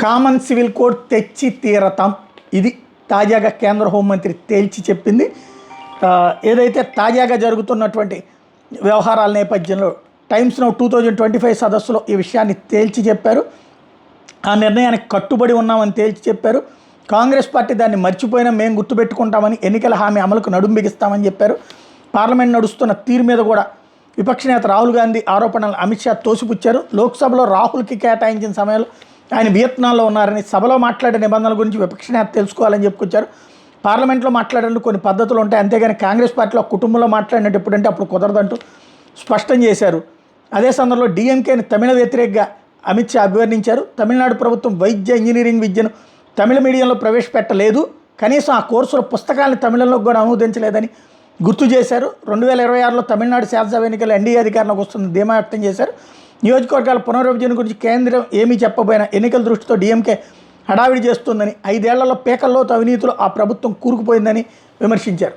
Common civil code తెచ్చి తీరతాం, ఇది తాజాగా కేంద్ర హోంమంత్రి తేల్చి చెప్పింది. ఏదైతే తాజాగా జరుగుతున్నటువంటి వ్యవహారాల నేపథ్యంలో టైమ్స్ నౌ 2025 సదస్సులో ఈ విషయాన్ని తేల్చి చెప్పారు. ఆ నిర్ణయానికి కట్టుబడి ఉన్నామని తేల్చి చెప్పారు. కాంగ్రెస్ పార్టీ దాన్ని మర్చిపోయినా మేము గుర్తుపెట్టుకుంటామని, ఎన్నికల హామీ అమలుకు నడుం బిగిస్తామని చెప్పారు. పార్లమెంట్ నడుస్తున్న తీరు మీద కూడా విపక్ష నేత రాహుల్ గాంధీ ఆరోపణలు అమిత్ షా తోసిపుచ్చారు. లోక్సభలో రాహుల్కి కేటాయించిన సమయంలో ఆయన వియత్నాంలో ఉన్నారని, సభలో మాట్లాడే నిబంధనల గురించి విపక్ష నేత తెలుసుకోవాలని చెప్పుకొచ్చారు. పార్లమెంట్లో మాట్లాడేందుకు కొన్ని పద్ధతులు ఉంటాయి, అంతేగాని కాంగ్రెస్ పార్టీలో కుటుంబంలో మాట్లాడినట్టు ఎప్పుడంటే అప్పుడు కుదరదంటూ స్పష్టం చేశారు. అదే సందర్భంలో డీఎంకేని తమిళ వ్యతిరేకంగా అమిత్ షా అభివర్ణించారు. తమిళనాడు ప్రభుత్వం వైద్య ఇంజనీరింగ్ విద్యను తమిళ మీడియంలో ప్రవేశపెట్టలేదు, కనీసం ఆ కోర్సుల పుస్తకాలను తమిళంలో కూడా ఆమోదించలేదని గుర్తు చేశారు. 2026లో తమిళనాడు శాసనసభ ఎన్నికలు ఎన్డీఏ అధికారంలోకి వస్తుంది ధీమా వ్యక్తం చేశారు. నియోజకవర్గాల పునర్విభజన గురించి కేంద్రం ఏమీ చెప్పబోయినా ఎన్నికల దృష్టితో డీఎంకే హడావిడి చేస్తుందని, 5 ఏళ్లలో పేకల్లోతు అవినీతిలో ఆ ప్రభుత్వం కూరుకుపోయిందని విమర్శించారు.